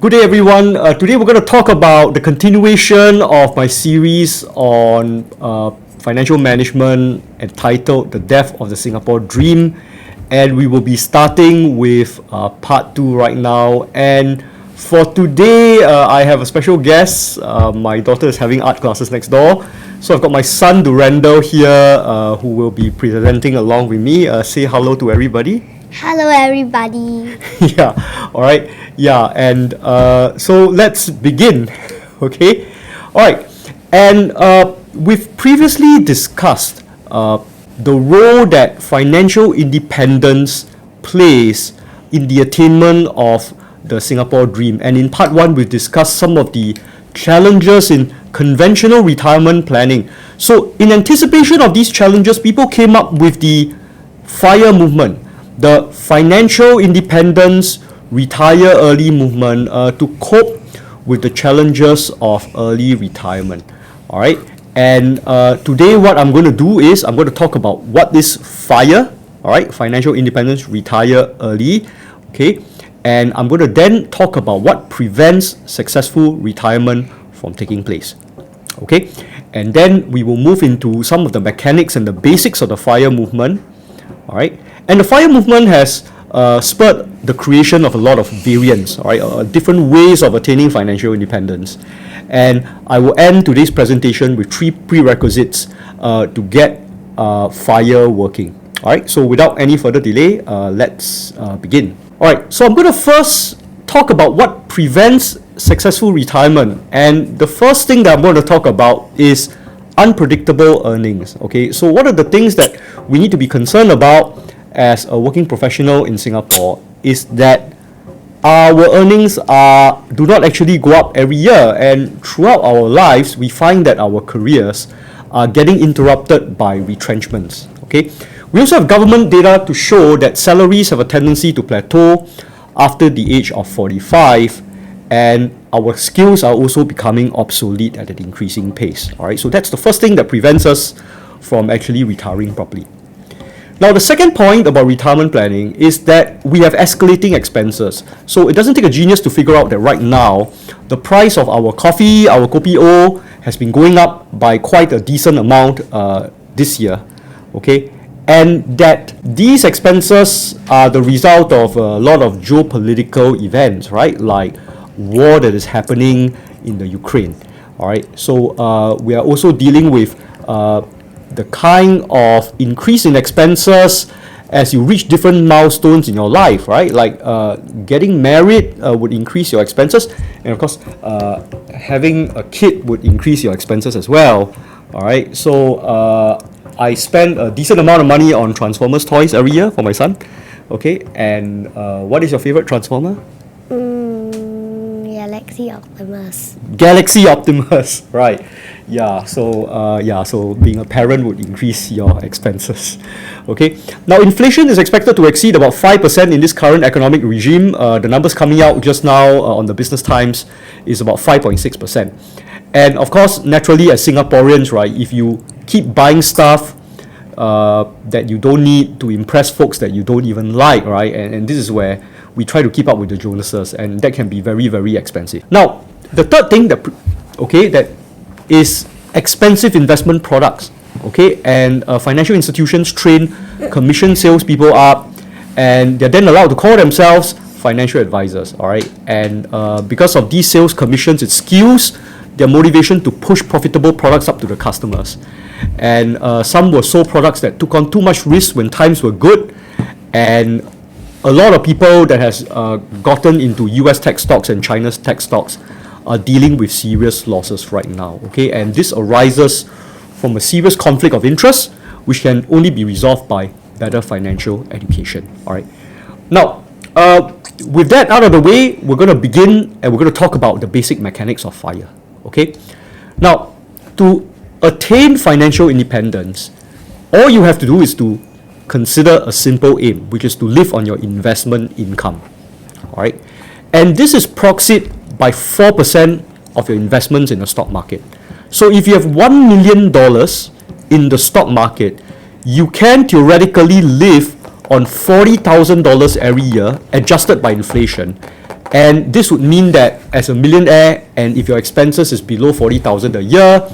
Good day, everyone. Today we're going to talk about the continuation of my series on financial management entitled The Death of the Singapore Dream. And we will be starting with part 2 right now. And for today, I have a special guest. My daughter is having art classes next door. So I've got my son, Durandal, here, who will be presenting along with me. Say hello to everybody. Hello, everybody. Yeah, all right. Yeah, and so let's begin. Okay, all right. And we've previously discussed the role that financial independence plays in the attainment of the Singapore dream. And in part 1, we've discussed some of the challenges in conventional retirement planning. So in anticipation of these challenges, people came up with the FIRE movement, the Financial Independence Retire Early movement, to cope with the challenges of early retirement. All right, and today what I'm going to do is I'm going to talk about what is FIRE, all right, Financial Independence Retire Early, okay, and I'm going to then talk about what prevents successful retirement from taking place. Okay, and then we will move into some of the mechanics and the basics of the FIRE movement. All right, and the FIRE movement has spurred the creation of a lot of variants, all right, different ways of attaining financial independence. And I will end today's presentation with 3 prerequisites to get FIRE working. All right, so without any further delay, let's begin. All right, so I'm going to first talk about what prevents successful retirement. And the first thing that I'm going to talk about is unpredictable earnings. Okay, so what are the things that we need to be concerned about as a working professional in Singapore is that our earnings do not actually go up every year, and throughout our lives we find that our careers are getting interrupted by retrenchments. Okay, we also have government data to show that salaries have a tendency to plateau after the age of 45, and our skills are also becoming obsolete at an increasing pace. All right, so that's the first thing that prevents us from actually retiring properly. Now, the second point about retirement planning is that we have escalating expenses. So it doesn't take a genius to figure out that right now, the price of our coffee, our kopi o, has been going up by quite a decent amount this year. Okay, and that these expenses are the result of a lot of geopolitical events, right? Like war that is happening in the Ukraine. All right, so we are also dealing with the kind of increase in expenses as you reach different milestones in your life, right? Like getting married would increase your expenses, and of course having a kid would increase your expenses as well. All right, so I spend a decent amount of money on Transformers toys every year for my son. Okay, and what is your favorite Transformer? Galaxy Optimus. Galaxy Optimus, right? Yeah, so being a parent would increase your expenses. Okay, now inflation is expected to exceed about 5% in this current economic regime. The numbers coming out just now on the Business Times is about 5.6%. And of course, naturally, as Singaporeans, right, if you keep buying stuff that you don't need to impress folks that you don't even like, right, and this is where we try to keep up with the Jonases, and that can be very, very expensive. Now, the third thing that is expensive investment products. Okay, and financial institutions train commission salespeople up, and they're then allowed to call themselves financial advisors. All right, and because of these sales commissions, it skews their motivation to push profitable products up to the customers. And some were sold products that took on too much risk when times were good, and a lot of people that has gotten into US tech stocks and China's tech stocks are dealing with serious losses right now. Okay, and this arises from a serious conflict of interest, which can only be resolved by better financial education. All right, now with that out of the way, we're going to begin and we're going to talk about the basic mechanics of FIRE. Okay, now to attain financial independence, all you have to do is to consider a simple aim, which is to live on your investment income. All right, and this is proxied by 4% of your investments in the stock market. So if you have $1 million in the stock market, you can theoretically live on $40,000 every year, adjusted by inflation, And this would mean that as a millionaire, and if your expenses is below 40,000 a year,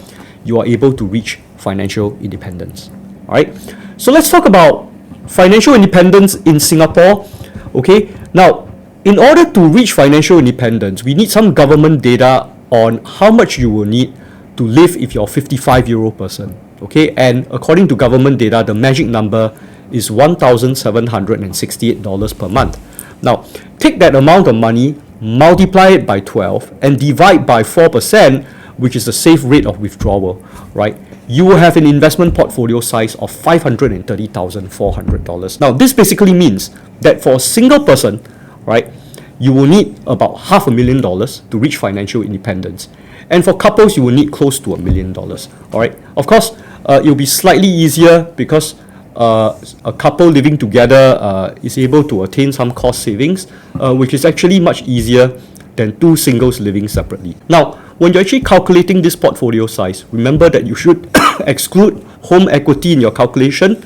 you are able to reach financial independence. All right. So let's talk about financial independence in Singapore. Okay. Now, in order to reach financial independence, we need some government data on how much you will need to live if you're a 55-year-old person. Okay. And according to government data, the magic number is $1,768 per month. Now, take that amount of money, multiply it by 12, and divide by 4%, which is the safe rate of withdrawal, right? You will have an investment portfolio size of $530,400. Now, this basically means that for a single person, right, you will need about $500,000 to reach financial independence. And for couples, you will need close to $1 million, all right? Of course, it will be slightly easier because a couple living together is able to attain some cost savings, which is actually much easier than two singles living separately. Now, when you're actually calculating this portfolio size, remember that you should exclude home equity in your calculation,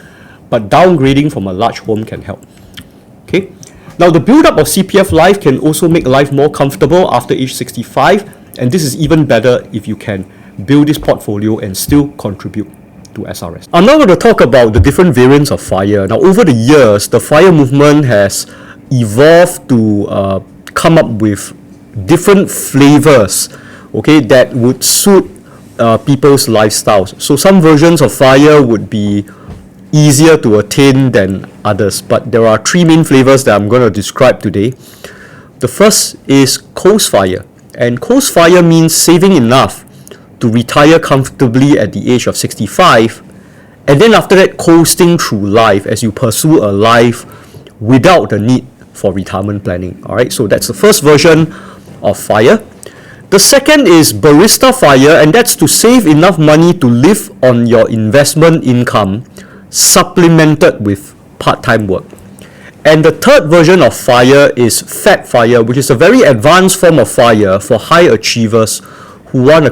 but downgrading from a large home can help. Okay. Now, the build-up of CPF life can also make life more comfortable after age 65, and this is even better if you can build this portfolio and still contribute to SRS. I'm now going to talk about the different variants of FIRE. Now, over the years, the FIRE movement has evolved to come up with different flavors, okay, that would suit people's lifestyles. So some versions of FIRE would be easier to attain than others, but there are three main flavors that I'm going to describe today. The first is Coast FIRE, and Coast FIRE means saving enough to retire comfortably at the age of 65, and then after that coasting through life as you pursue a life without the need for retirement planning. All right, so that's the first version of FIRE. The second is Barista FIRE, and that's to save enough money to live on your investment income supplemented with part-time work. And the third version of FIRE is FIRE, which is a very advanced form of FIRE for high achievers who want a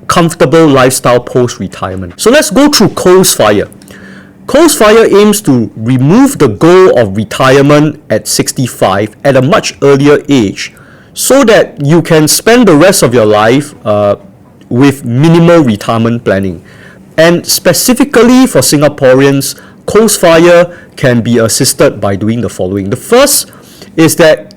comfortable lifestyle post-retirement. So let's go through Coast FIRE. Coast FIRE aims to remove the goal of retirement at 65 at a much earlier age, so that you can spend the rest of your life with minimal retirement planning. And specifically for Singaporeans, Coast FIRE can be assisted by doing the following. The first is that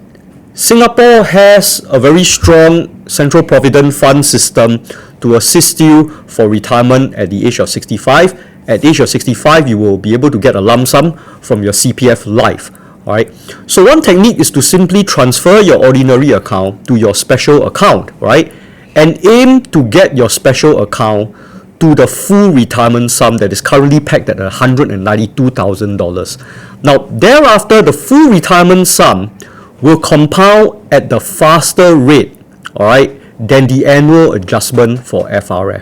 Singapore has a very strong Central Provident Fund system to assist you for retirement at the age of 65. At the age of 65, you will be able to get a lump sum from your CPF life. Alright, so one technique is to simply transfer your ordinary account to your special account, right? And aim to get your special account to the full retirement sum that is currently pegged at $192,000. Now, thereafter, the full retirement sum will compound at the faster rate, alright, than the annual adjustment for F.I.R.E.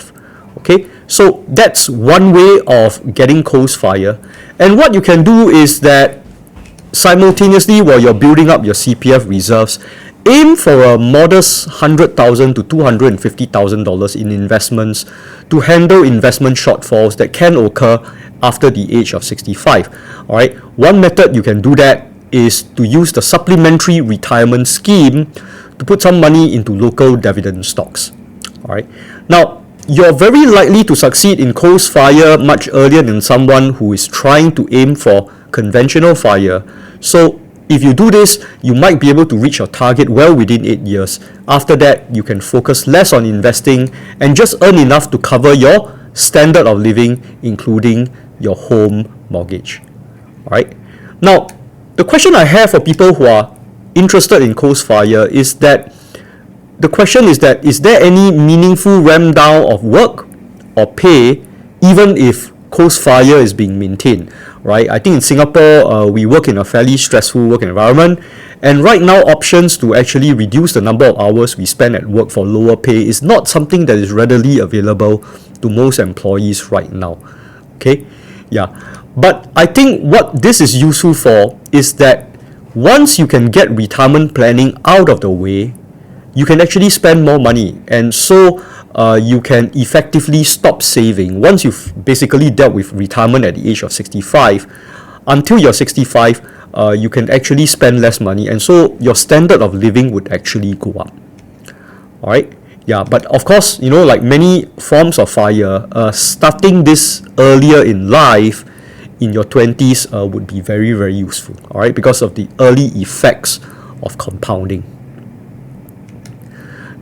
Okay, so that's one way of getting Coast FIRE. And what you can do is that simultaneously, while you're building up your CPF reserves, aim for a modest $100,000 to $250,000 in investments to handle investment shortfalls that can occur after the age of 65. All right, one method you can do that is to use the supplementary retirement scheme to put some money into local dividend stocks. All right, now you're very likely to succeed in Coast FIRE much earlier than someone who is trying to aim for conventional FIRE. So if you do this, you might be able to reach your target well within 8 years. After that, you can focus less on investing and just earn enough to cover your standard of living, including your home mortgage. Alright. Now, the question I have for people who are interested in Coast FIRE is that is there any meaningful ramp down of work or pay even if Coast FIRE is being maintained, right? I think in Singapore, we work in a fairly stressful work environment, and right now options to actually reduce the number of hours we spend at work for lower pay is not something that is readily available to most employees right now. Okay, yeah, but I think what this is useful for is that once you can get retirement planning out of the way, you can actually spend more money, and so you can effectively stop saving once you've basically dealt with retirement at the age of 65. Until you're 65, you can actually spend less money, and so your standard of living would actually go up. All right. Yeah, but of course, like many forms of FIRE, starting this earlier in life, in your 20s, would be very, very useful. All right, because of the early effects of compounding.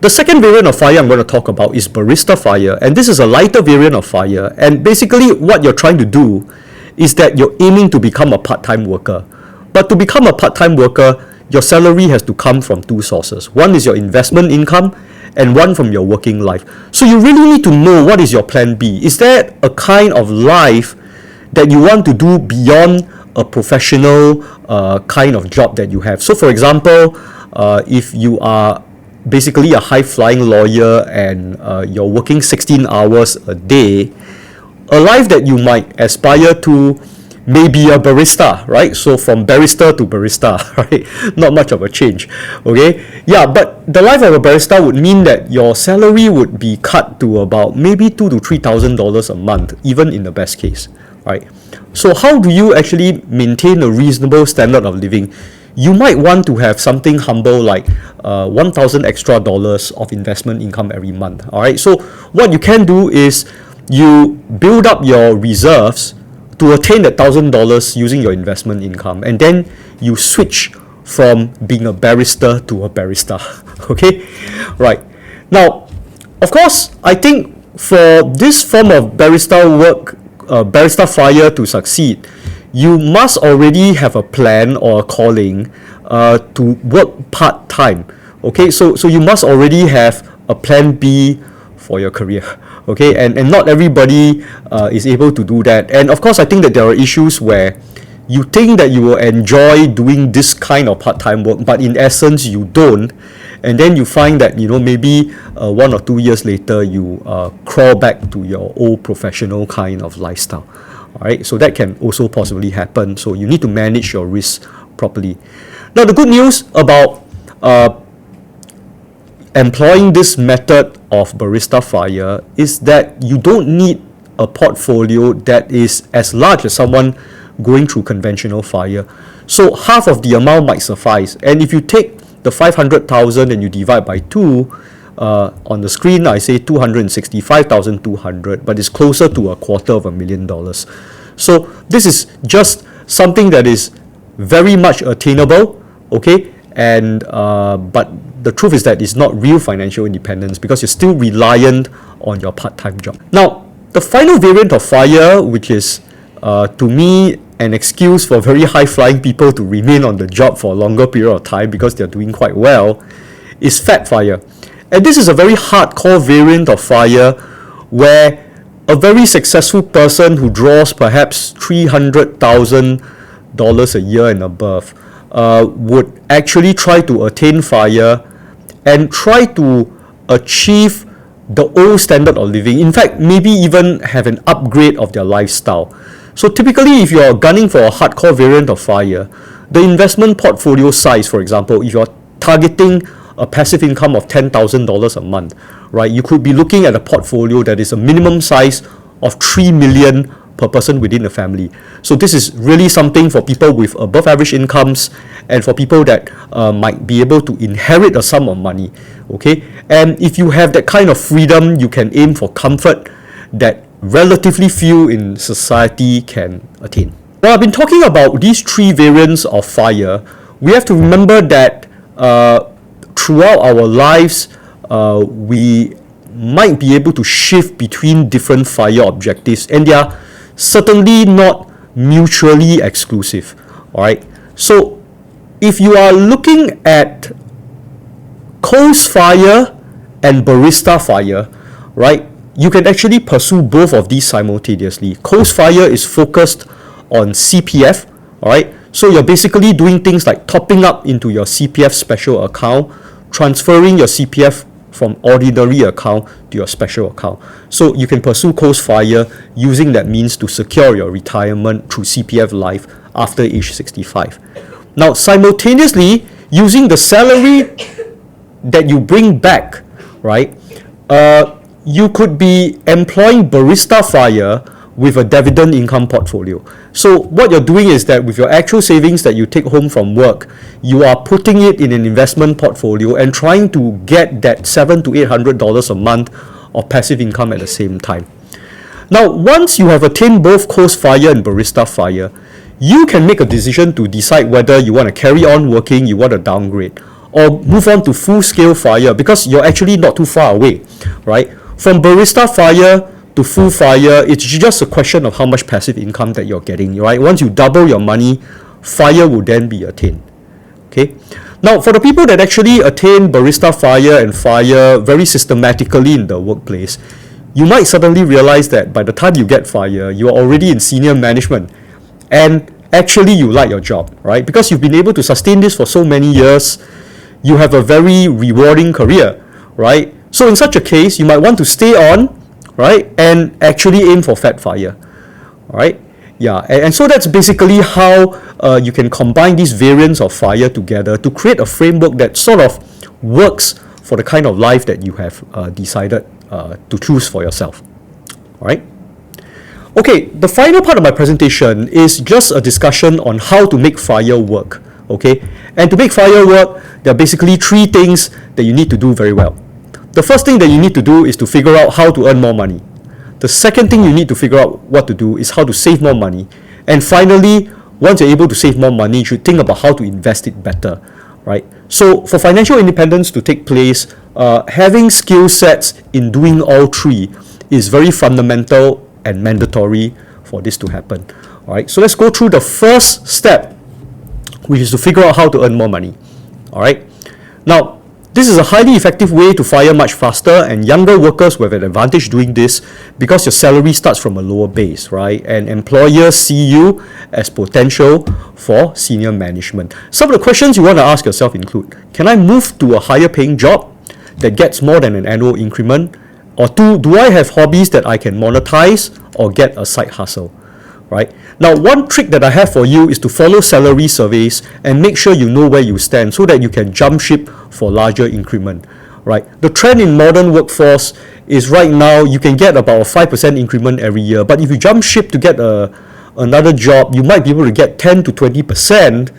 The second variant of FIRE I'm going to talk about is Barista FIRE, and this is a lighter variant of FIRE. And basically, what you're trying to do is that you're aiming to become a part-time worker. But to become a part-time worker, your salary has to come from two sources. One is your investment income, and one from your working life. So you really need to know what is your plan B. Is there a kind of life that you want to do beyond a professional kind of job that you have? So for example, if you are basically a high-flying lawyer and you're working 16 hours a day, a life that you might aspire to may be a barista, right? So from barista to barista, right? Not much of a change, okay? Yeah, but the life of a barista would mean that your salary would be cut to about maybe $2,000 to $3,000 a month, even in the best case, right? So how do you actually maintain a reasonable standard of living? You might want to have something humble like $1,000 extra of investment income every month, all right? So what you can do is you build up your reserves to attain that $1,000 using your investment income, and then you switch from being a barista to a barista. Okay, right. Now, of course, I think for this form of barista work, Barista FIRE to succeed, you must already have a plan or a calling to work part-time. Okay, so you must already have a plan B for your career. Okay, and not everybody is able to do that. And of course, I think that there are issues where you think that you will enjoy doing this kind of part-time work, but in essence you don't, and then you find that maybe 1 or 2 years later you crawl back to your old professional kind of lifestyle. All right, so that can also possibly happen. So you need to manage your risk properly. Now, the good news about employing this method of Barista FIRE is that you don't need a portfolio that is as large as someone going through conventional FIRE. So half of the amount might suffice. And if you take the 500,000 and you divide by 2, on the screen I say 265,200, but it's closer to $250,000. So this is just something that is very much attainable, okay? And but the truth is that it's not real financial independence because you're still reliant on your part-time job. Now, the final variant of FIRE, which is to me an excuse for very high-flying people to remain on the job for a longer period of time because they're doing quite well, is FIRE. And this is a very hardcore variant of FIRE where a very successful person who draws perhaps $300,000 a year and above would actually try to attain FIRE and try to achieve the old standard of living. In fact, maybe even have an upgrade of their lifestyle. So typically, if you're gunning for a hardcore variant of FIRE, the investment portfolio size, for example, if you're targeting a passive income of $10,000 a month, right, you could be looking at a portfolio that is a minimum size of $3 million per person within the family. So this is really something for people with above average incomes and for people that might be able to inherit a sum of money, okay? And if you have that kind of freedom, you can aim for comfort that relatively few in society can attain. Now, I've been talking about these three variants of FIRE. We have to remember that throughout our lives, we might be able to shift between different FIRE objectives, and they are certainly not mutually exclusive. All right. So, if you are looking at Coast FIRE and Barista FIRE, right, you can actually pursue both of these simultaneously. Coast FIRE is focused on CPF. All right. So you're basically doing things like topping up into your CPF special account, transferring your CPF from ordinary account to your special account. So you can pursue Coast FIRE using that means to secure your retirement through CPF Life after age 65. Now, simultaneously, using the salary that you bring back, right, you could be employing Barista FIRE with a dividend income portfolio. So what you're doing is that with your actual savings that you take home from work, you are putting it in an investment portfolio and trying to get that $700 to $800 a month of passive income at the same time. Now, once you have attained both Coast FIRE and Barista FIRE, you can make a decision to decide whether you want to carry on working, you want to downgrade, or move on to full-scale FIRE, because you're actually not too far away, right? From Barista FIRE to full FIRE, it's just a question of how much passive income that you're getting, right? Once you double your money, FIRE will then be attained. Okay. Now, for the people that actually attain Barista FIRE and FIRE very systematically in the workplace, you might suddenly realize that by the time you get FIRE, you are already in senior management, and actually you like your job, right? Because you've been able to sustain this for so many years, you have a very rewarding career, right? So in such a case, you might want to stay on, right, and actually aim for Fat FIRE, all right? Yeah, and so that's basically how you can combine these variants of FIRE together to create a framework that sort of works for the kind of life that you have decided to choose for yourself, all right? Okay, the final part of my presentation is just a discussion on how to make FIRE work, okay? And to make FIRE work, there are basically three things that you need to do very well. The first thing that you need to do is to figure out how to earn more money. The second thing you need to figure out what to do is how to save more money. And finally, once you're able to save more money, you should think about how to invest it better, right? So for financial independence to take place, having skill sets in doing all three is very fundamental and mandatory for this to happen, all right? So let's go through the first step, which is to figure out how to earn more money, all right? Now, this is a highly effective way to FIRE much faster, and younger workers will have an advantage doing this because your salary starts from a lower base, right? And employers see you as potential for senior management. Some of the questions you want to ask yourself include, can I move to a higher paying job that gets more than an annual increment? Or two, do I have hobbies that I can monetize or get a side hustle? Right? Now, one trick that I have for you is to follow salary surveys and make sure you know where you stand so that you can jump ship for larger increment, right? The trend in modern workforce is right now you can get about a 5% increment every year, but if you jump ship to get another job, you might be able to get 10 to 20%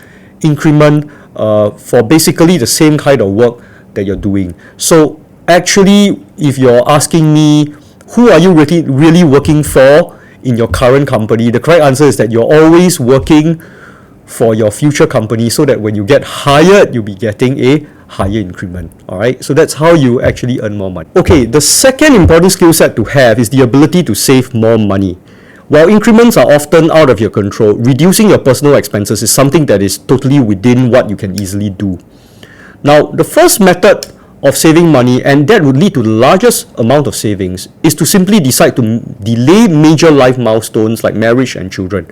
increment for basically the same kind of work that you're doing. So actually, if you're asking me, who are you really working for in your current company, the correct answer is that you're always working for your future company so that when you get hired, you'll be getting a higher increment, all right? So that's how you actually earn more money. Okay, the second important skill set to have is the ability to save more money. While increments are often out of your control, reducing your personal expenses is something that is totally within what you can easily do. Now, the first method of saving money, and that would lead to the largest amount of savings, is to simply decide to delay major life milestones like marriage and children,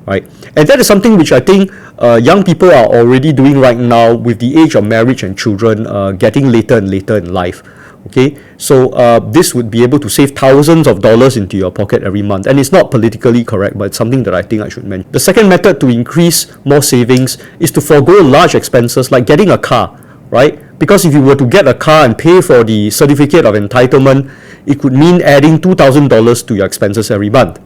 right? And that is something which I think young people are already doing right now with the age of marriage and children getting later and later in life, okay? So this would be able to save thousands of dollars into your pocket every month, and it's not politically correct, but it's something that I think I should mention. The second method to increase more savings is to forego large expenses like getting a car, right? Because if you were to get a car and pay for the certificate of entitlement, it could mean adding $2,000 to your expenses every month.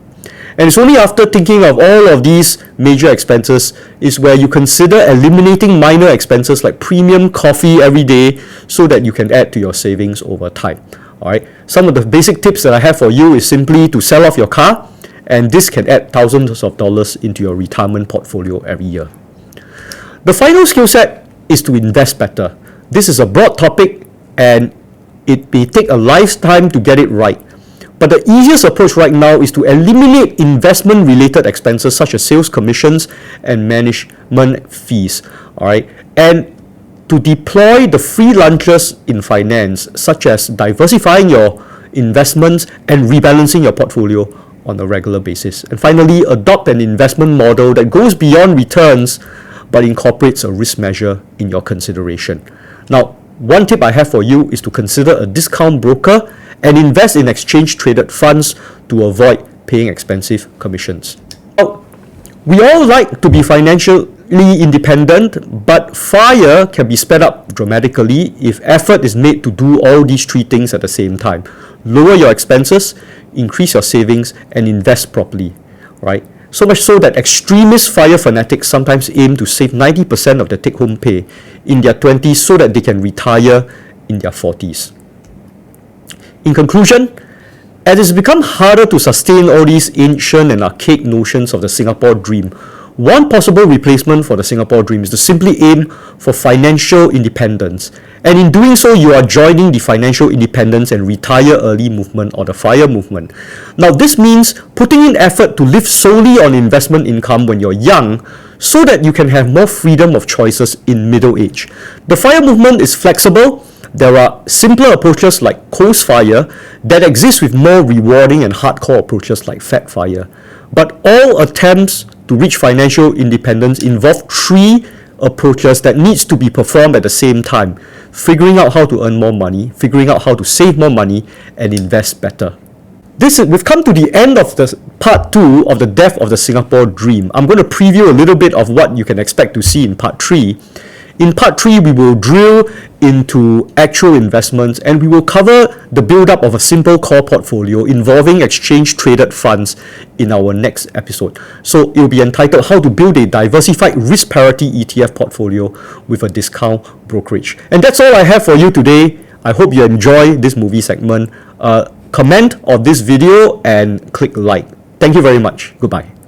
And it's only after thinking of all of these major expenses is where you consider eliminating minor expenses like premium coffee every day so that you can add to your savings over time. All right. Some of the basic tips that I have for you is simply to sell off your car, and this can add thousands of dollars into your retirement portfolio every year. The final skill set is to invest better. This is a broad topic and it may take a lifetime to get it right. But the easiest approach right now is to eliminate investment-related expenses such as sales commissions and management fees. All right, and to deploy the free lunches in finance, such as diversifying your investments and rebalancing your portfolio on a regular basis. And finally, adopt an investment model that goes beyond returns but incorporates a risk measure in your consideration. Now, one tip I have for you is to consider a discount broker and invest in exchange-traded funds to avoid paying expensive commissions. Now, we all like to be financially economically independent, but FIRE can be sped up dramatically if effort is made to do all these three things at the same time. Lower your expenses, increase your savings, and invest properly, right? So much so that extremist FIRE fanatics sometimes aim to save 90% of their take-home pay in their 20s so that they can retire in their 40s. In conclusion, as it's become harder to sustain all these ancient and archaic notions of the Singapore dream, one possible replacement for the Singapore dream is to simply aim for financial independence. And in doing so, you are joining the financial independence and retire early movement, or the FIRE movement. Now, this means putting in effort to live solely on investment income when you're young so that you can have more freedom of choices in middle age. The FIRE movement is flexible. There are simpler approaches like Coast FIRE that exist with more rewarding and hardcore approaches like FIRE. But all attempts to reach financial independence involve three approaches that needs to be performed at the same time: figuring out how to earn more money, figuring out how to save more money, and invest better. We've come to the end of the part 2 of the death of the Singapore dream. I'm going to preview a little bit of what you can expect to see in part 3. In part 3, we will drill into actual investments, and we will cover the build-up of a simple core portfolio involving exchange-traded funds in our next episode. So it will be entitled How to Build a Diversified Risk Parity ETF Portfolio with a Discount Brokerage. And that's all I have for you today. I hope you enjoy this movie segment. Comment on this video and click like. Thank you very much. Goodbye.